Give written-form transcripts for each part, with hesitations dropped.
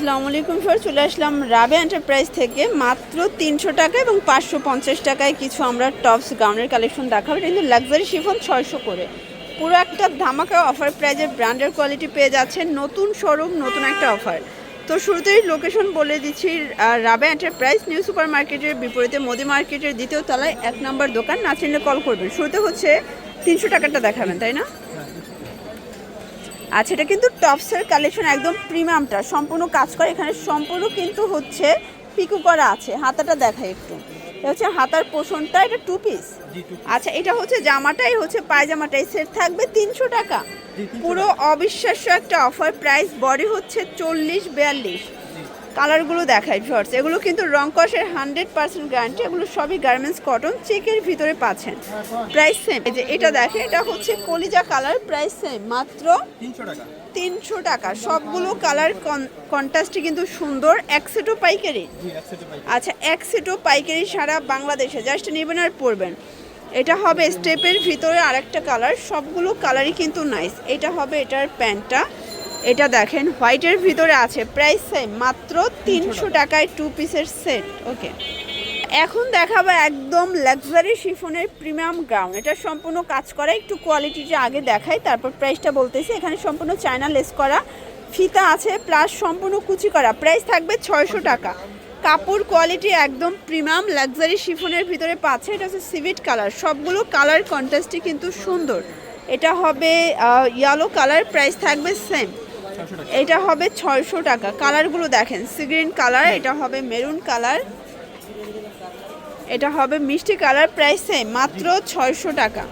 আসসালামু আলাইকুম স্যার, চলে আসলাম রাবে এন্টারপ্রাইজ থেকে মাত্র 300 টাকা এবং 550 টাকায় কিছু আমরা টপস গাউনের কালেকশন দেখাবো। কিন্তু লাক্সারি শিফন 600 করে, পুরো একটা ধামাকা অফার প্রাইজের ব্র্যান্ডের কোয়ালিটি পেয়ে যাচ্ছেন। নতুন শোরুম, নতুন একটা অফার। তো শুরুতেই লোকেশন বলে দিচ্ছি, রাবে এন্টারপ্রাইজ নিউ সুপার মার্কেটের বিপরীতে মোদি মার্কেটের দ্বিতীয় তলায় 1 নম্বর দোকান। না চিনলে কল করবেন। শুরুতে হচ্ছে 300 টাকাটা দেখাবেন, তাই না? আচ্ছা, এটা কিন্তু টপসের কালেকশন, একদম প্রিমিয়ামটা, সম্পূর্ণ কাজ করে। এখানে সম্পূর্ণ কিন্তু হচ্ছে পিকু করা আছে। হাতাটা দেখাই একটু, এটা হচ্ছে হাতার পোষণটা, এটা 2 পিস। আচ্ছা, এটা হচ্ছে জামাটাই হচ্ছে পায়জামাটাই সেট থাকবে 300 টাকা। পুরো অবিশ্বাস্য একটা অফার প্রাইস। বডি হচ্ছে 40-42। কালারগুলো দেখাই শর্টস, এগুলো কিন্তু রং কষের 100% গ্যারান্টি। এগুলো সবই গার্মেন্টস কটন, চেকের ভিতরে পাচ্ছেন। Price same. এই যে এটা দেখে, এটা হচ্ছে কলিজা কালার, প্রাইস সেম মাত্র 300 টাকা। সবগুলো কালার কন্ট্রাস্টই কিন্তু সুন্দর। এক সেটও পাইকারি। আচ্ছা, এক সেটও পাইকারি সারা বাংলাদেশে, জাস্ট নেবেন আর পরবেন। এটা হবে স্টেপের ভিতরে আরেকটা কালার, সবগুলো কালারই কিন্তু নাইস। এটা হবে এটার প্যান্টটা, এটা দেখেন হোয়াইটের ভিতরে আছে। প্রাইস সেম মাত্র 300 টাকায় 2 পিসের সেট। ওকে, এখন দেখাবো একদম লাক্সারি শিফনের প্রিমিয়াম গাউন। এটা সম্পূর্ণ কাজ করা, একটু কোয়ালিটিটা আগে দেখাই, তারপর প্রাইসটা বলতেছি। এখানে সম্পূর্ণ চায়না লেস করা, ফিতা আছে, প্লাস সম্পূর্ণ কুচি করা। প্রাইস থাকবে 600 টাকা। কাপড় কোয়ালিটি একদম প্রিমিয়াম লাক্সারি শিফনের ভিতরে পাচ্ছে। এটা হচ্ছে সিভিট কালার, সবগুলো কালার কন্ট্রাস্টই কিন্তু সুন্দর। এটা হবে ইয়েলো কালার, প্রাইস থাকবে সেম। এটা হবে 600 টাকা। কালারগুলো দেখেন, সি গ্রিন কালার, এটা হবে মেরুন কালার, এটা হবে মিষ্টি কালার, প্রাইস সেম মাত্র 600 টাকা।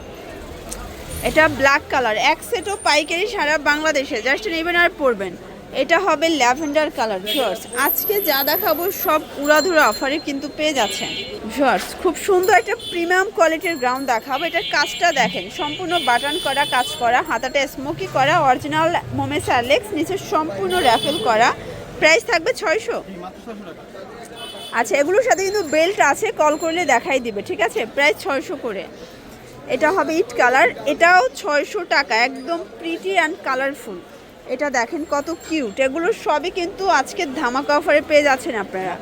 এটা ব্ল্যাক কালার, এক সেটও পাইকারি সারা বাংলাদেশে, জাস্ট নেবেন আর পরবেন। এটা হবে ল্যাভেন্ডার কালার। ভিউয়ার্স, আজকে যা দেখাবো সব উড়াধুরা অফারে কিন্তু পেয়ে যাচ্ছেন। ভিউয়ার্স, খুব সুন্দর একটা প্রিমিয়াম কোয়ালিটির গাউন দেখাবো। এটার কাজটা দেখেন, সম্পূর্ণ বাটন করা, কাজ করা, হাতাটা স্মোকি করা, অরিজিনাল মোমেস অ্যালেক্স, নিচে সম্পূর্ণ র্যাফেল করা। প্রাইস থাকবে 600। আচ্ছা, এগুলোর সাথে কিন্তু বেল্ট আছে, কল করলে দেখাই দিবে, ঠিক আছে? প্রাইস 600 করে। এটা হবে ইট কালার, এটাও 600 টাকা, একদম প্রিটি অ্যান্ড কালারফুল। এটা দেখেন কত কিউট। এগুলো সবই কিন্তু আজকে ধামাকা অফারে পেয়ে যাচ্ছেন আপনারা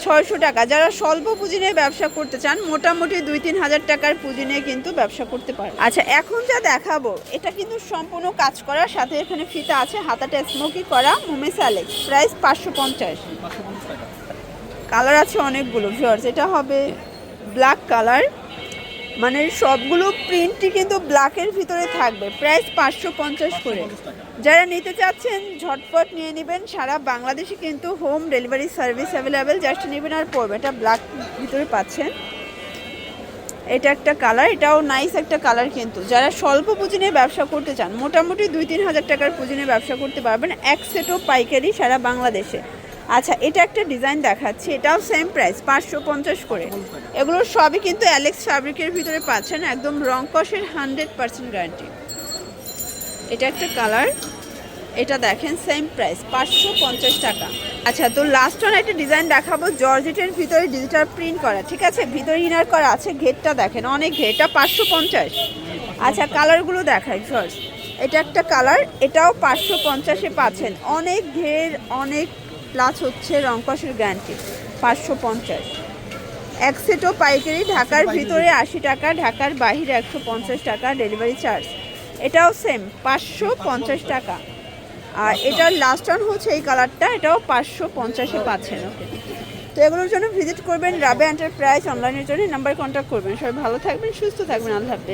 600 টাকা। যারা স্বল্প পুঁজি নিয়ে ব্যবসা করতে চান, মোটামুটি 2-3 হাজার টাকার পুঁজি নিয়ে কিন্তু ব্যবসা করতে পারেন। আচ্ছা, এখন যা দেখাবো এটা কিন্তু সম্পূর্ণ কাজ করা, সাথে এখানে ফিতা আছে, হাতাটা স্মোকি করা, মোমেস অ্যালেক্স। প্রাইস 550 টাকা। কালার আছে অনেকগুলো। ভিউয়ার্স, এটা হবে ব্ল্যাক কালার, মানে সবগুলো প্রিন্টই কিন্তু ব্ল্যাকের ভিতরে থাকবে। প্রাইস 550 করে। যারা নিতে চাচ্ছেন ঝটপট নিয়ে নেবেন, সারা বাংলাদেশে কিন্তু home delivery service available, just নেবেন আর পড়বে। এটা ব্ল্যাক ভিতরে পাচ্ছেন। এটা একটা কালার, এটাও নাইস একটা কালার। কিন্তু যারা স্বল্প পুঁজি নিয়ে ব্যবসা করতে চান, মোটামুটি 2-3 হাজার টাকার পুঁজি নিয়ে ব্যবসা করতে পারবেন, এক সেটও পাইকারি সারা বাংলাদেশে। আচ্ছা, এটা একটা ডিজাইন দেখাচ্ছি, এটাও সেম প্রাইস 550 করে। এগুলো সবই কিন্তু অ্যালেক্স ফ্যাব্রিকের ভিতরে পাচ্ছেন, একদম রং কষের 100% গ্যারান্টি। এটা একটা কালার, এটা দেখেন সেম প্রাইস 550 টাকা। আচ্ছা, তো লাস্ট ওয়ান একটা ডিজাইন দেখাবো, জর্জেটের ভিতরে ডিজিটাল প্রিন্ট করা, ঠিক আছে? ভিতরে ইনার করা আছে, ঘেরটা দেখেন অনেক ঘের, এটা 550। আচ্ছা, কালারগুলো দেখাই ফার্স্ট। এটা একটা কালার, এটাও 550-এ পাচ্ছেন, অনেক ঘের, অনেক প্লাস হচ্ছে রংকসের গ্যারান্টি। 550 এক সেটও পাইকারি। ঢাকার ভিতরে 80 টাকা, ঢাকার বাহিরে 150 টাকা ডেলিভারি চার্জ। এটাও সেম 550 টাকা। আর এটার লাস্ট ওয়ান হচ্ছে এই কালারটা, এটাও 550-এ পাচ্ছেন। ওকে, তো এগুলোর জন্য ভিজিট করবেন রাবে এন্টারপ্রাইজ। অনলাইনের জন্য নাম্বার কন্ট্যাক্ট করবেন। সবাই ভালো থাকবেন, সুস্থ থাকবেন, আল্লাহ হাফেজ।